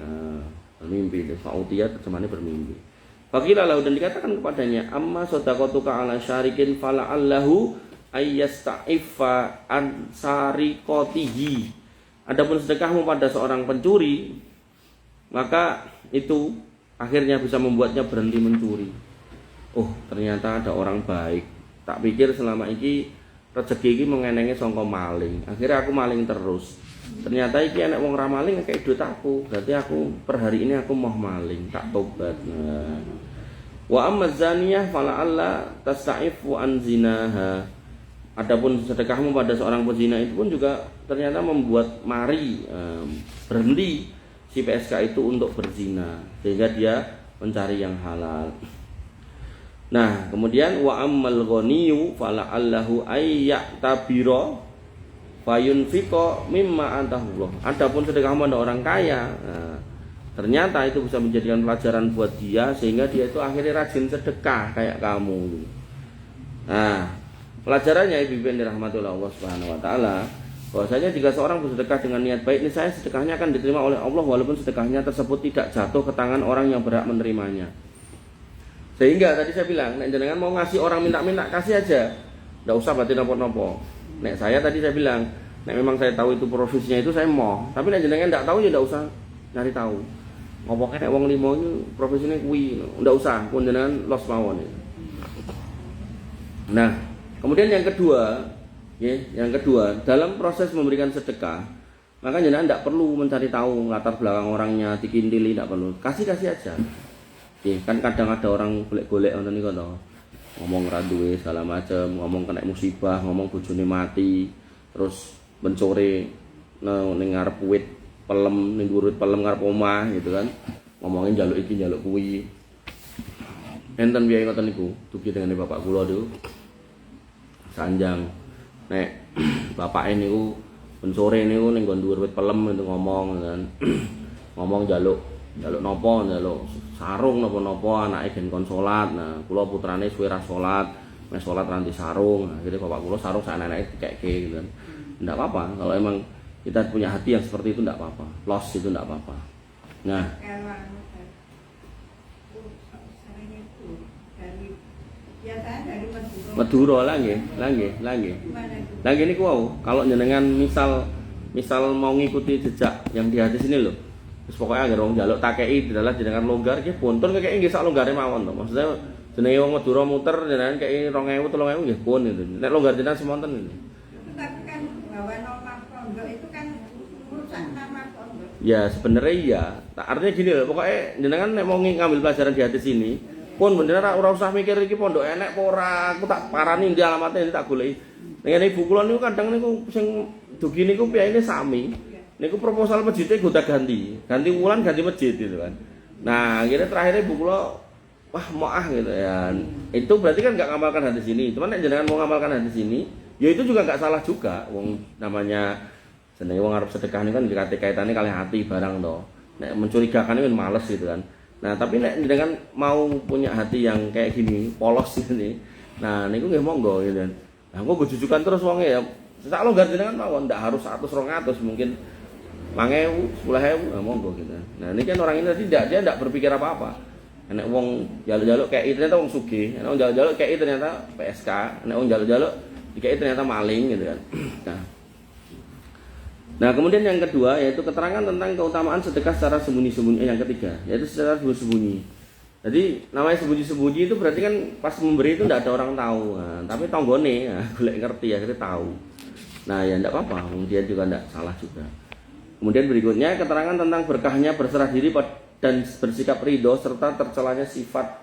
Bermimpi, fa'utiya terjemahannya bermimpi. Faqilalahu, dan dikatakan kepadanya, amma shadaqatuka ala syarikin fala'allahu ayyasta'ifa an sariqatihi. Adapun sedekahmu pada seorang pencuri, maka itu akhirnya bisa membuatnya berhenti mencuri. Oh, ternyata ada orang baik. Tak pikir selama ini rezeki ini mengenengi sangka maling. Akhirnya aku maling terus. Ternyata iki enek wong ra maling ngekek duit aku. Berarti aku per hari ini aku mau maling, tak tobat. Nah. Wa amma zaniyah fala alla tasta'ifu an zinaha. Adapun sedekahmu pada seorang pezina itu pun juga ternyata membuat berhenti si PSK itu untuk berzina, sehingga dia mencari yang halal. Nah, kemudian wa ammal ghaniyu fala allahu ayya'tabira fayunfiqa mimma atahullah. Adapun sedekahmu pada orang kaya, ternyata itu bisa menjadikan pelajaran buat dia, sehingga dia itu akhirnya rajin sedekah kayak kamu. Nah, pelajarannya ibu-ibu yang dirahmati oleh Allah Subhanahu wa taala, bahwasanya jika seorang bersedekah dengan niat baik, ini saya sedekahnya akan diterima oleh Allah walaupun sedekahnya tersebut tidak jatuh ke tangan orang yang berhak menerimanya. Sehingga tadi saya bilang, nek jenengan mau ngasih orang minta-minta, kasih aja. Enggak usah berarti nopo-nopo. Nek saya tadi saya bilang, nek memang saya tahu itu profesinya itu saya mau, tapi nek jenengan enggak tahu ya enggak usah nyari tahu. Ngopoknya nek wong limo itu profesinya kuwi, enggak usah, pun jenengan los mawon. Nah, kemudian yang kedua, dalam proses memberikan sedekah, maka jenengan tidak perlu mencari tahu latar belakang orangnya, dikintili, tidak perlu. Kasih aja. Kan kadang ada orang golek-golek ngoten niku to. Ngomong ra duwe segala macam, ngomong kena musibah, ngomong bojone mati, terus mencore ning ngarep wit pelem, ning dhuwur pelem ngarep omah gitu kan. Ngomongin njaluk iki, njaluk kuwi. Enten biaya ngoten niku, dugi dengan bapak kula niku. Sanjang nek bapake niku ben sore niku ning nggon dhuwur wit pelem itu ngomong kan. Ngomong njaluk napa, njaluk sarung napa-napa, anake gen kon salat. Nah, kula putrane suwe ra salat, mes salat ranti sarung. Akhirnya bapak kula sarung sak anake dikekke gitu kan. Enggak apa-apa, kalau emang kita punya hati yang seperti itu enggak apa-apa. Los itu enggak apa-apa. Nah, Madura lah nggih. Lah niku wau, kalau jenengan misal mau ngikuti jejak yang di hadis ini loh. Terus pokoknya agar wong njaluk takei dalah jenengan longgar nggih puntun kekeki nggih sak longgare mawon to. Maksudnya jenenge wong Madura muter jenengan kei 2000 3000 nggih pun itu. Nek longgar jenengan semonten itu. Tapi kan bahwa nama pondok itu kan merusak nama pondok. Ya sebenarnya iya. Artinya gini loh, pokoknya jenengan nek mau ngambil pelajaran di hadis ini, pun bener ora usah mikir iki pondok enek apa ora, aku tak parani ndi alamatnya tak goleki. Ning ibu kula niku kadang niku sing dugi niku piyane sami. Niku proposal masjidnya gonta-ganti wulan ganti masjid gitu kan. Nah, akhirnya terakhirnya ibu kula wah mau gitu ya. Itu berarti kan enggak ngamalkan hadis ini. Cuman nek jenengan mau ngamalkan hadis ini, ya itu juga enggak salah juga. Wong namanya jenenge wong arep sedekah niku kan dikait-kaitane kali hati barang to. Nek mencurigakan kan males gitu kan. Nah, tapi nek jenengan mau punya hati yang kayak gini, polos ini. Nah, niku nggih monggo gitu kan. Nah, engko bojujukan terus wonge ya. Sak longgar jenengan mawon ndak harus 100 200 mungkin 5.000, 10.000, nah monggo gitu. Nah, ini kan orang ini tadi dia tidak berpikir apa-apa. Nek wong jaluk-jaluk kayak itu ternyata wong sugih, nek wong jaluk-jaluk kayak itu ternyata PSK, nek wong jaluk-jaluk kayak itu ternyata maling gitu kan. Nah, kemudian yang kedua yaitu keterangan tentang keutamaan sedekah secara sembunyi-sembunyi. Yang ketiga yaitu secara sembunyi-sembunyi. Jadi namanya sembunyi-sembunyi itu berarti kan pas memberi itu tidak ada orang tahu. Nah, tapi tonggone golek ngerti akhirnya tahu. Nah, ya tidak apa-apa, dia juga tidak salah juga. Kemudian berikutnya keterangan tentang berkahnya berserah diri dan bersikap ridho serta tercelanya sifat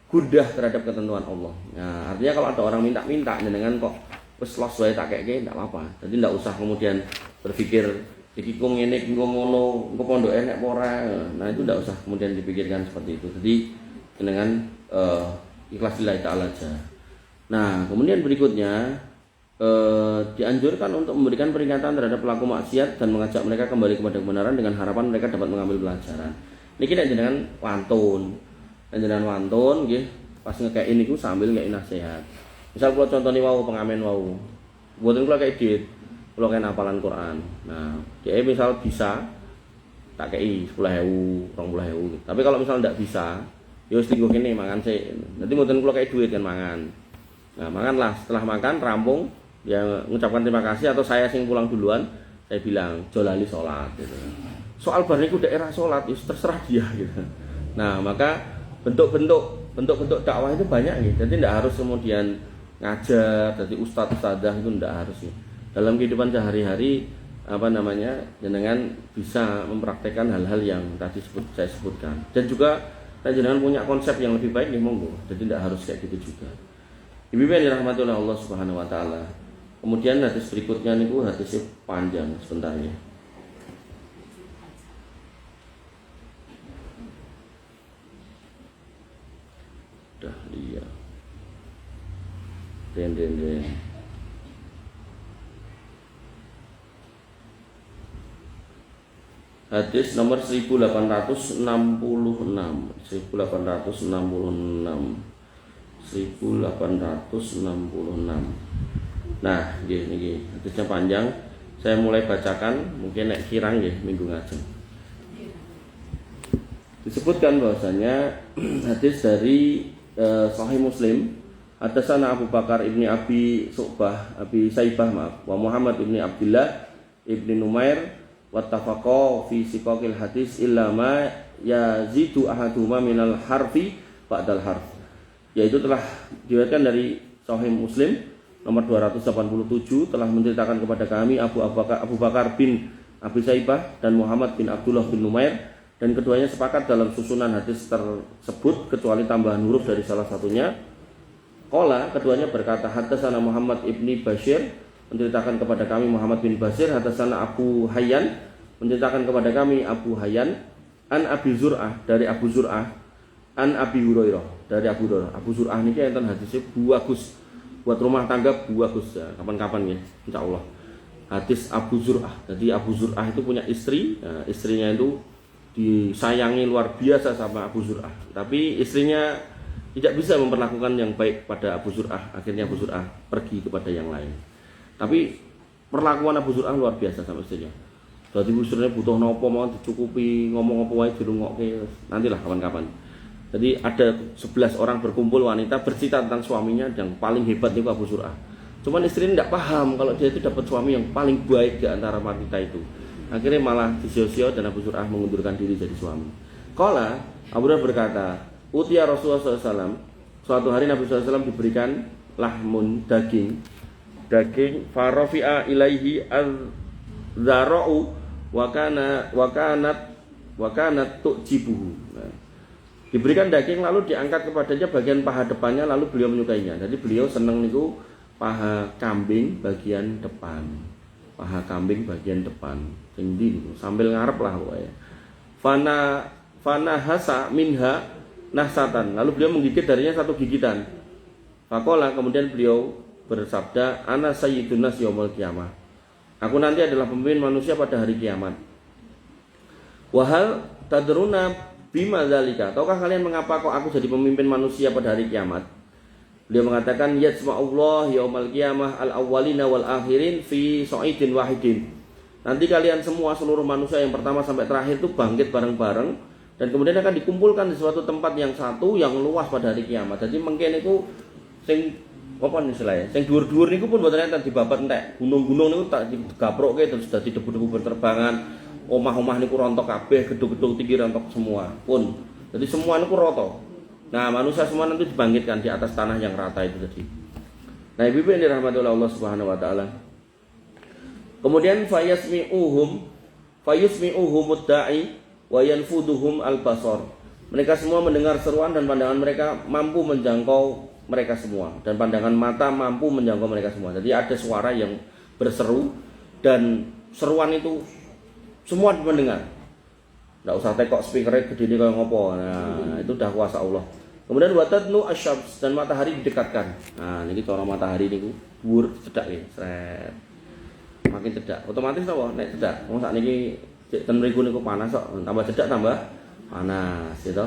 gudah terhadap ketentuan Allah. Nah, artinya kalau ada orang minta-minta dengan kok wis los wae tak keke ndak apa-apa. Jadi ndak usah kemudian berpikir iki kok ngene iki kok ngono, engko pondok enek apa ora. Nah, itu tidak usah kemudian dipikirkan seperti itu. Jadi dengan ikhlas lillahi ta'ala aja. Nah, kemudian berikutnya dianjurkan untuk memberikan peringatan terhadap pelaku maksiat dan mengajak mereka kembali kepada kebenaran dengan harapan mereka dapat mengambil pelajaran. Niki nek jenengan wantun. Nek jenengan wantun nggih, pas ngekeki niku sambil ngekeki nasihat. Misal kula contoni wau pengamen wau. Mboten kula kei duit, kula kei hafalan Quran. Nah, dia misal bisa tak kei 10.000, 20.000. Tapi kalau misal ndak bisa, ya wis tinggo kene mangan sik. Nanti mboten kula kei duit kan mangan. Nah, makanlah, setelah makan rampung ya mengucapkan terima kasih atau saya sing pulang duluan, saya bilang jolali sholat gitu. Soal bar niku daerah sholat itu terserah dia gitu. Nah, maka bentuk-bentuk dakwah itu banyak gitu. Jadi tidak harus kemudian ngajar, jadi ustadz ustadzah itu tidak harus gitu. Dalam kehidupan sehari-hari jenengan bisa mempraktekkan hal-hal yang tadi saya sebutkan. Dan juga jenengan punya konsep yang lebih baik nih monggo. Jadi tidak harus kayak gitu juga. Ibu yang dirahmati oleh Allah Subhanahu wa taala. Kemudian hadis berikutnya niku hadisnya panjang sebentar ya. Dah iya. Den. Hadis nomor 1866. 1866. Nah, nggih hadisnya panjang. Saya mulai bacakan, mungkin nek kirang nggih minggu ngajeng. Disebutkan bahwasanya hadis dari Sahih Muslim, hadatsana Abu Bakar ibni Abi Saibah wa Muhammad ibni Abdullah ibni Numair wattafaqo fi siqaqil hadis illa ma yazidu ahaduma minal harfi ba'dal harf. Yaitu telah diriwayatkan dari Sahih Muslim nomor 287 telah menceritakan kepada kami Abu Bakar bin Abi Saibah dan Muhammad bin Abdullah bin Numair, dan keduanya sepakat dalam susunan hadis tersebut kecuali tambahan huruf dari salah satunya. Qala, keduanya berkata, hadatsana Muhammad ibni Bashir, menceritakan kepada kami Muhammad bin Bashir, hadatsana Abu Hayyan, menceritakan kepada kami Abu Hayyan, an Abi Zur'ah, dari Abu Zur'ah, an Abi Hurairah, dari Abu Hurairah. Abu Zur'ah ini enten hadisnya bagus. Buat rumah tangga bagus ya, kapan-kapan ya, insyaallah. Hadis Abu Zur'ah. Jadi Abu Zur'ah itu punya istri, nah, istrinya itu disayangi luar biasa sama Abu Zur'ah. Tapi istrinya tidak bisa memperlakukan yang baik pada Abu Zur'ah. Akhirnya Abu Zur'ah pergi kepada yang lain. Tapi perlakuan Abu Zur'ah luar biasa sama istrinya. Jadi istrinya butuh nopo mau dicukupi, ngomong apa wae dirungokke, nantilah kapan-kapan. Jadi ada 11 orang berkumpul wanita bercerita tentang suaminya yang paling hebat itu Abu Zur'ah. Cuman istrinya tidak paham kalau dia itu dapat suami yang paling baik di antara wanita itu. Akhirnya malah disio-sio dan Abu Zur'ah mengundurkan diri jadi suami. Qala, Abu Zur'ah berkata, Utiya Rasulullah SAW, suatu hari Nabi SAW diberikan lahmun daging farafi'a ilaihi az-zara'u wa kanat tu'jibuhu. Nah, diberikan daging lalu diangkat kepadanya bagian paha depannya, lalu beliau menyukainya. Jadi beliau senang niku paha kambing bagian depan. Paha kambing bagian depan. Sing ndi niku sambil ngarep lah pokoke. Fana hasa minha nahsatan. Lalu beliau menggigit darinya satu gigitan. Faqala, kemudian beliau bersabda, ana sayyidun nas yaumul qiyamah. Aku nanti adalah pemimpin manusia pada hari kiamat. Wahal tadruna bima dzalika, tahukah kalian mengapa kok aku jadi pemimpin manusia pada hari kiamat? Beliau mengatakan, yasma'ullah yaumal qiyamah al-awwalina wal akhirin fi sa'idin wahidin. Nanti kalian semua, seluruh manusia yang pertama sampai terakhir itu bangkit bareng-bareng dan kemudian akan dikumpulkan di suatu tempat yang satu yang luas pada hari kiamat. Jadi mungkin itu sing apa istilahnya? Sing dhuwur-dhuwur niku pun mboten enten dibabat entek. Gunung-gunung niku tak digaprokke terus dadi debu-debu berterbangan. Omah-omah niku rontok kabeh, gedung-gedung tinggi rontok semua pun. Jadi semua niku rata. Nah, manusia semua nanti dibangkitkan di atas tanah yang rata itu tadi. Nah, ibu yang dirahmati oleh Allah Subhanahu wa taala. Kemudian fayusmi'uhum mudda'i wa yanfuduhum al-basar. Mereka semua mendengar seruan dan pandangan mereka mampu menjangkau mereka semua, dan pandangan mata mampu menjangkau mereka semua. Jadi ada suara yang berseru dan seruan itu semua mendengar. Nggak usah tekok speakernya gede ini kayak ngopo. Nah, itu udah kuasa Allah. Kemudian watadnu asyams, dan matahari didekatkan. Nah, ini cara matahari ini dhuwur cedak ya, sret. Makin cedak, otomatis apa? Nek cedak. Wong sakniki cek ten mriku niku panas kok, tambah cedak tambah panas, gitu.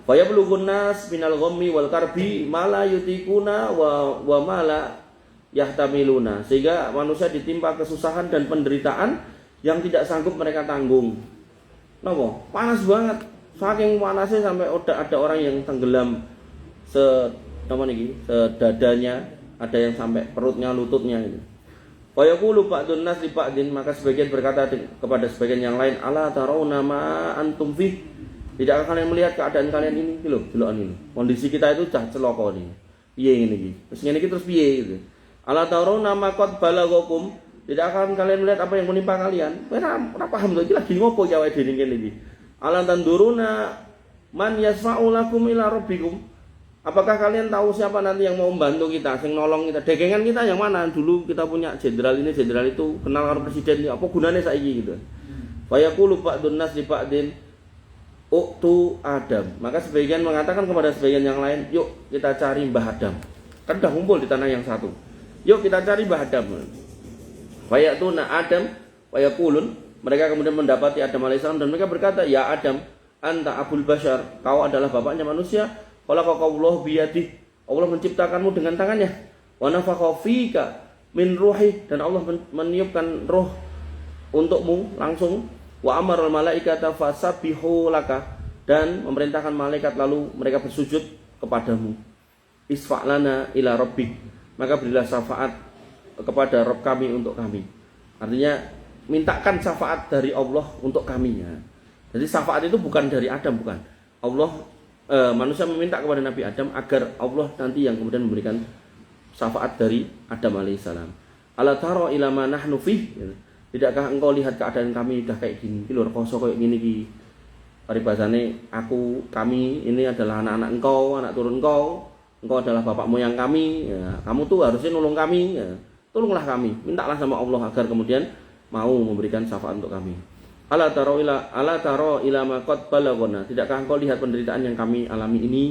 Faya bulughun nas minal ghammi wal karbi mala yutikuna wa mala yahtamiluna. Sehingga manusia ditimpa kesusahan dan penderitaan yang tidak sanggup mereka tanggung. Napa? Panas banget. Saking panasnya sampai ada orang yang tenggelam sedadanya, ada yang sampai perutnya, lututnya ini. Wa yaqulu ba'dun nas li ba'din, maka sebagian berkata kepada sebagian yang lain, ala tarawna ma antum fi. Tidakkah kalian melihat keadaan kalian ini? Iki lho, delokan ini. Kondisi kita itu cah celaka nih. Piye ngene iki? Terus ngene iki terus piye gitu. Ala tarawna ma qad balaghakum. Tidak akan kalian melihat apa yang menimpa kalian. Ora paham to iki lagi ngopo ya awake dhewe ngene iki. Alan tanduruna man yasfa'u lakum ila rabbikum. Apakah kalian tahu siapa nanti yang mau membantu kita, yang nolong kita? Degengan kita yang mana? Dulu kita punya jenderal ini, jenderal itu, kenal karo presiden, apa gunanya saiki gitu. Fa yaqulu ba'dun nas li ba'din uktu Adam. Maka sebagian mengatakan kepada sebagian yang lain, yuk kita cari Mbah Adam. Kan udah kumpul di tanah yang satu. Yuk kita cari Mbah Adam. Fayatuna Adam wayaqulun, mereka kemudian mendapati Adam alaihissalam dan mereka berkata, ya Adam, anta abul bashar, kau adalah bapaknya manusia. Khalaqakallahu biyadihi, Allah menciptakanmu dengan tangannya. Wa nafakha fika min ruhi, dan Allah meniupkan roh untukmu langsung. Wa amaral malaikata fasabbihu laka, dan memerintahkan malaikat lalu mereka bersujud kepadamu. Isfa'lana ila rabbik, maka berilah syafaat kepada Rabb kami untuk kami. Artinya mintakan syafaat dari Allah untuk kami ya. Jadi syafaat itu bukan dari Adam, bukan. Allah manusia meminta kepada Nabi Adam agar Allah nanti yang kemudian memberikan syafaat dari Adam alaihissalam. Ala taro ila ma nahnu fih. Tidakkah engkau lihat keadaan kami udah kayak gini? Iki lho rekoso kayak gini iki. Paribasane aku, kami ini adalah anak-anak engkau, anak turun engkau. Engkau adalah bapak moyang kami ya. Kamu tuh harusnya nolong kami ya. Tolonglah kami, mintalah sama Allah agar kemudian mau memberikan syafaat untuk kami. Ala taro ila ma qad balaghana. Tidakkah engkau lihat penderitaan yang kami alami ini?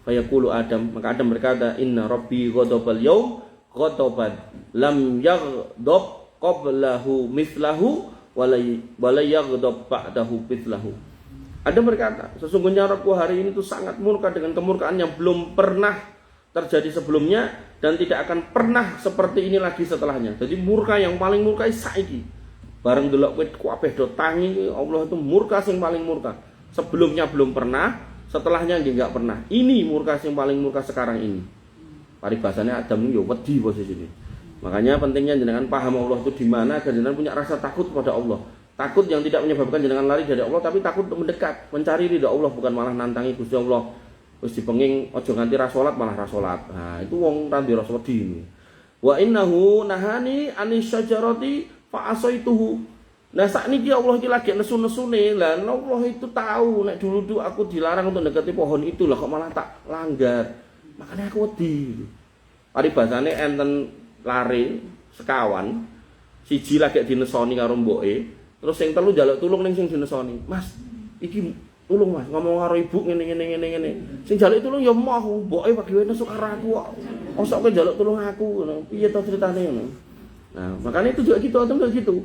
Fayaqulu Adam, maka Adam berkata, inna rabbi ghadabal yaum ghadaban lam yaghdab qablahu mithlahu wala yaghdab ba'dahu mithlahu. Adam berkata, sesungguhnya Rabbku hari ini tuh sangat murka dengan kemurkaan yang belum pernah terjadi sebelumnya dan tidak akan pernah seperti ini lagi setelahnya. Jadi murka yang paling murka saiki. Bareng delok wit kabeh do tangi, Allah itu murka sing paling murka. Sebelumnya belum pernah, setelahnya enggak pernah. Ini murka sing paling murka sekarang ini. Paribasane Adam yo wedi posisine. Makanya pentingnya jenengan paham Allah itu di mana agar jenengan punya rasa takut pada Allah. Takut yang tidak menyebabkan jenengan lari dari Allah, tapi takut untuk mendekat, mencari ridha Allah, bukan malah nantangi Gusti Allah. Wis dipenging aja nganti ra salat malah ra salat. Nah, itu wong ra ndira wedi. Wa innahu nahani anis syajarati fa asaituhu. Nah, sakniki Allah iki lagi nesu-nesune. Lah Allah itu tahu nek dulu aku dilarang untuk mendekati pohon itu lah kok malah tak langgar. Makanya aku wedi. Paribasane enten lare sekawan, siji lagi dinesoni karo mboke, terus sing telu njaluk tulung ning sing dinesoni. Mas, iki tulung Mas, ngomong karo ibu ngene. Sing njaluk tulung ya moh, mboke pagi nesu karo aku kok. Osok kowe njaluk tulung aku ngono. Piye to ceritane ngono. Nah, makanya itu juga gitu, atau gitu.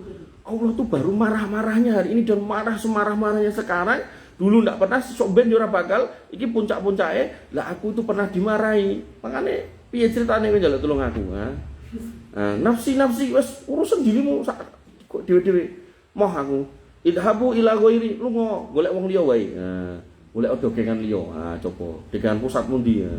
Allah tuh baru marah-marahnya hari ini dan marah semarah-marahnya sekarang. Dulu ndak pernah sok ben ora bakal, iki puncak-puncake. Lah aku itu pernah dimarahi. Makanya piye ceritane kowe njaluk tulung aku, ha? Nah, nafsi wis urusan dirimu kok dhewe-dhewe. Moh aku. Idhabu ila ghairi, lu golek wong liya wae. Nah, golek dogengan liya. Ah, coba. Dengan pusat mundi ya.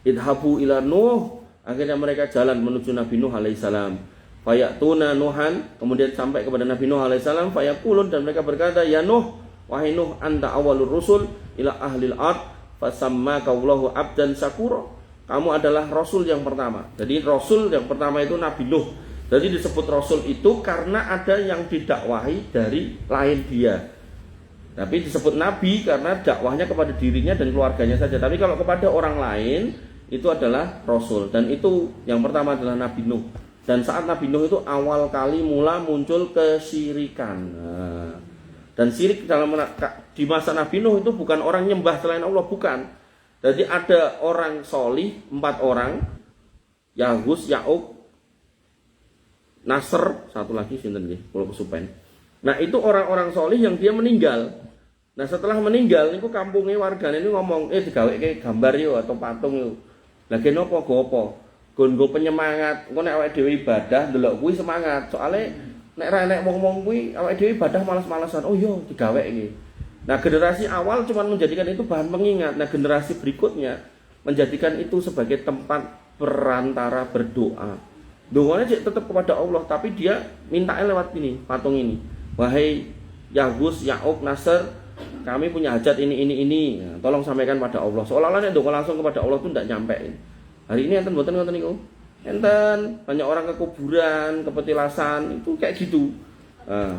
Idhabu ila Nuh, akhirnya mereka jalan menuju Nabi Nuh alaihissalam. Fayatuna Nuhan, kemudian sampai kepada Nabi Nuh alaihissalam, fayaqulun, dan mereka berkata, ya Nuh, wahai Nuh, anta awalur rusul ila ahlil ard, fasammaka Allahu abdan syakura. Kamu adalah Rasul yang pertama. Jadi Rasul yang pertama itu Nabi Nuh. Jadi disebut Rasul itu karena ada yang didakwahi dari lain dia. Tapi disebut Nabi karena dakwahnya kepada dirinya dan keluarganya saja. Tapi kalau kepada orang lain itu adalah Rasul. Dan itu yang pertama adalah Nabi Nuh. Dan saat Nabi Nuh itu awal kali mula muncul kesyirikan. Nah, Dan syirik di masa Nabi Nuh itu bukan orang nyembah selain Allah, bukan. Jadi ada orang solih 4 orang, Yahus, Ya'uq, Nasr, satu lagi sinten nggih, kula kesupen. Nah, itu orang-orang solih yang dia meninggal. Nah, setelah meninggal niku kampungnya wargane ini ngomong, digaweke gambar yo atau patung yo. Lagi nopo go apa? Gon-go penyemangat. Engko nek awake dhewe ibadah ndelok kuwi semangat. Soale nek ra enek wong-wong kuwi awake dhewe ibadah malas-malasan. Oh iya, digaweke. Nah, generasi awal cuma menjadikan itu bahan pengingat. Nah, generasi berikutnya menjadikan itu sebagai tempat perantara berdoa. Doanya tetap kepada Allah, tapi dia mintanya lewat ini, patung ini. Wahai Yahus, Ya'uq, Nasr, kami punya hajat ini. Nah, tolong sampaikan pada Allah. Seolah-olah nek doa langsung kepada Allah itu tidak nyampe. Hari ini enten mboten ngoten niku. Enten banyak orang ke kuburan, ke petilasan, itu kayak gitu. Nah,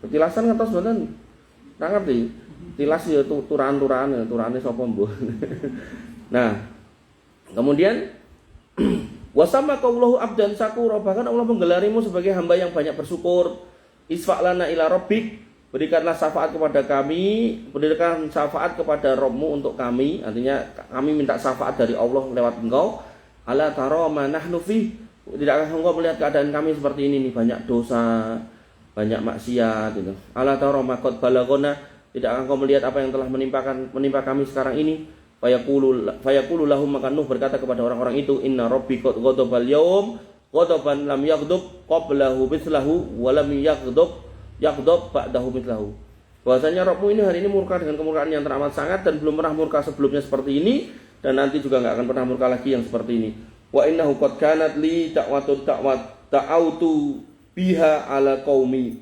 petilasan ngertos mboten? Ora ngerti. Tilas ya turane sapa mbuh. Nah, kemudian wasama kaulahu abdan syakura, bahkan Allah menggelarimu sebagai hamba yang banyak bersyukur. Isfa'lana ila rabbik, berikanlah syafaat kepada kami, berikan syafaat kepada Rabbmu untuk kami. Artinya kami minta syafaat dari Allah lewat engkau. Ala tara ma nahnu fi, tidakkah engkau melihat keadaan kami seperti ini nih, banyak dosa, banyak maksiat gitu. Ala tara ma qad balagona, tidakkah engkau melihat apa yang telah menimpa kami sekarang ini? Fayaqulu lahum, maka Nuh berkata kepada orang-orang itu, inna rabbi qad ghadabal yaum ghadaban lam yaghdab qablahu mithlahu wa lam yaghdab ba'dahu mithlahu. Bahwasanya Rabbmu ini hari ini murka dengan kemurkaan yang teramat sangat dan belum pernah murka sebelumnya seperti ini, dan nanti juga enggak akan pernah murka lagi yang seperti ini. Wa innahu qad kanat li ta'autu biha ala qaumi.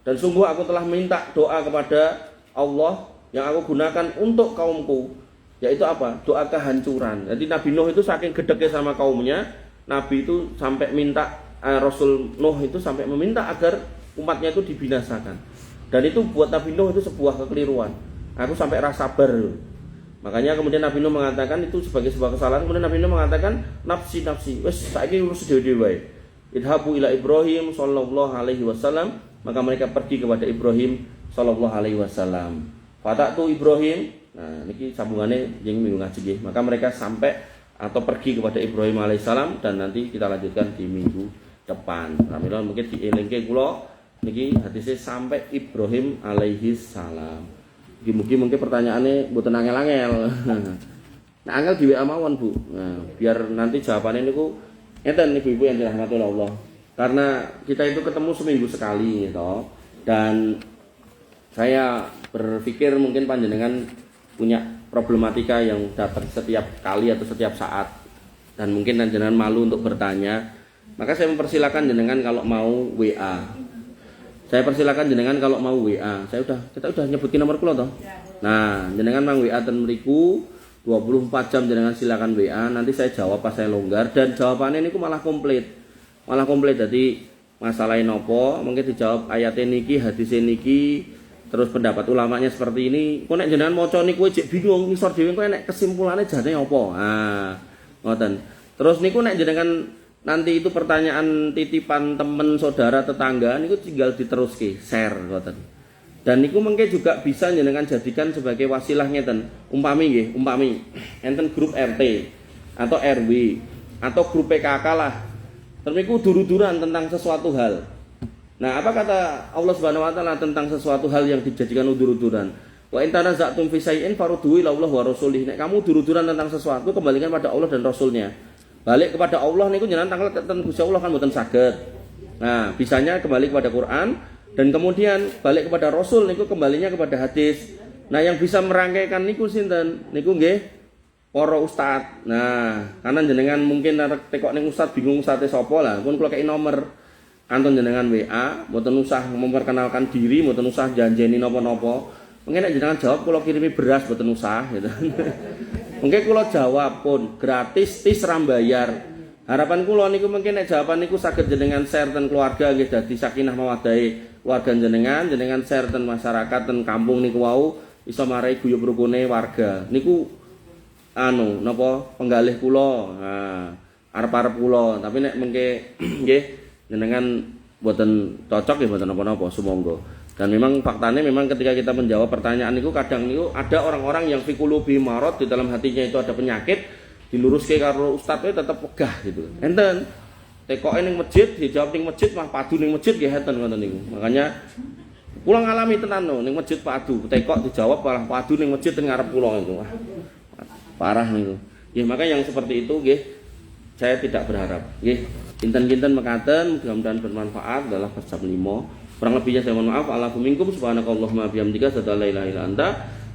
Dan sungguh aku telah minta doa kepada Allah yang aku gunakan untuk kaumku. Yaitu apa? Doa kehancuran. Jadi Nabi Nuh itu saking gedeknya sama kaumnya, Nabi itu sampai minta, Rasul Nuh itu sampai meminta agar umatnya itu dibinasakan. Dan itu buat Nabi Nuh itu sebuah kekeliruan. Aku sampai rasa sabar. Makanya kemudian Nabi Nuh mengatakan itu sebagai sebuah kesalahan. Kemudian Nabi Nuh mengatakan, nafsi, wes saiki urus dhewe-dhewe wae. Idhabu ila Ibrahim sallallahu alaihi wasallam, maka mereka pergi kepada Ibrahim sallallahu alaihi wasallam. Fatatu Ibrahim. Nah, niki sambungannya yang minggu ngaji nggih. Maka mereka sampai atau pergi kepada Ibrahim alaihissalam, dan nanti kita lanjutkan di minggu depan. Ramilon mungkin dielingke kula niki hadisnya sampai Ibrahim alaihissalam. Mungkin pertanyaannya mboten angel-angel. Nah, angel di WA mawon, Bu. Nah, biar nanti jawabannya niku enten ibu-ibu yang dirahmati Allah. Karena kita itu ketemu seminggu sekali gitu. Dan saya berpikir mungkin panjenengan punya problematika yang dapat setiap kali atau setiap saat, dan mungkin jenengan malu untuk bertanya, maka saya mempersilakan jenengan kalau mau WA. Saya persilakan jenengan kalau mau WA. Kita udah nyebutin nomor kula toh. Nah, jenengan mang WA ten mriku 24 jam jenengan silakan WA, nanti saya jawab pas saya longgar, dan jawabannya niku malah komplit. Jadi masalahnya nopo, mungkin dijawab ayatnya niki, hadisnya niki. Terus pendapat ulamanya seperti ini. Kok nek jenengan maca niku cek bingung ngisor dhewe kok nek kesimpulannya jane apa? Ah, ngoten. Terus niku nek jenengan nanti itu pertanyaan titipan temen, saudara, tetangga niku tinggal diteruske, share ngoten. Dan niku mengke juga bisa jenengan jadikan sebagai wasilah ngeten. Umpami enten grup RT atau RW atau grup PKK lah. Terus niku dur-duran tentang sesuatu hal. Nah, apa kata Allah Subhanahu wa taala tentang sesuatu hal yang dijadikan udur-uduran? Wa in tanaza'tum fi syai'in farudduhu ila Allah wa rasulih. Nek kamu udur-uduran tentang sesuatu, kembalikan pada Allah dan Rasulnya. Balik kepada Allah niku jenengan tanggal teten Gusti Allah kan mboten saged. Nah, bisanya kembali kepada Quran, dan kemudian balik kepada Rasul niku kembalinya kepada hadis. Nah, yang bisa merangkaikan niku sinten? Niku nggih para ustad. Nah, karena jenengan mungkin tekok ning ustad bingung ustade sapa lah. Pun kula kei nomor kanton jenengan WA, mboten usah memperkenalkan diri, mboten usah janjeni napa-napa. Mungkin nek jenengan jawab kula kirimi beras mboten usah gitu. Mungkin kula jawab pun gratis, tis rambayar. Harapan kula niku mungkin nek jawaban niku saged jenengan share ten keluarga nggih, dadi sakinah mawadahi keluarga jenengan share ten masyarakat ten kampung niku wau iso marai guyub rukune warga. Niku napa penggalih kula. Nah, arep-arep kula, tapi nek mengke nggih jenengan boten cocok ya boten napa-napa, sumangga. Dan memang faktanya memang ketika kita menjawab pertanyaan itu kadang itu ada orang-orang yang fikulubi marot di dalam hatinya itu ada penyakit, diluruskan karo ustadz itu tetap pegah gitu. Enten tekoke ning masjid dijawab ning masjid mah padu ning masjid nggih enten ngoten niku. Makanya kula ngalami tenan no ning masjid padu, tekok dijawab malah padu ning masjid teng ngarep kula itu. Wah, parah niku. Nggih, maka yang seperti itu nggih saya tidak berharap. Nggih, kinten-kinten mekaten mudah-mudahan bermanfaat dalam bab 5. Kurang lebihnya saya mohon maaf. Alaikum minkum subhanakallahumma bihamdika asyhadu an la ilaha illa anta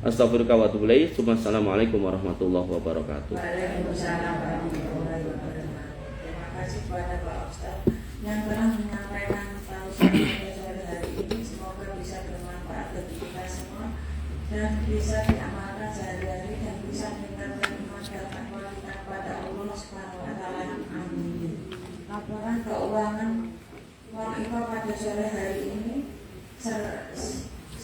astaghfiruka wa atubu ilaik. Assalamualaikum warahmatullahi wabarakatuh. Waalaikumsalam warahmatullahi wabarakatuh. Terima kasih kepada Pak Ustaz yang telah menyampaikan tausiah pada hari ini. Semoga bisa bermanfaat bagi kita semua dan bisa diamalkan sehari-hari dan bisa meningkatkan iman dan takwa kita kepada Allah Subhanahu wa taala. Amin. Laporan keuangan uang IPA pada sore hari ini 109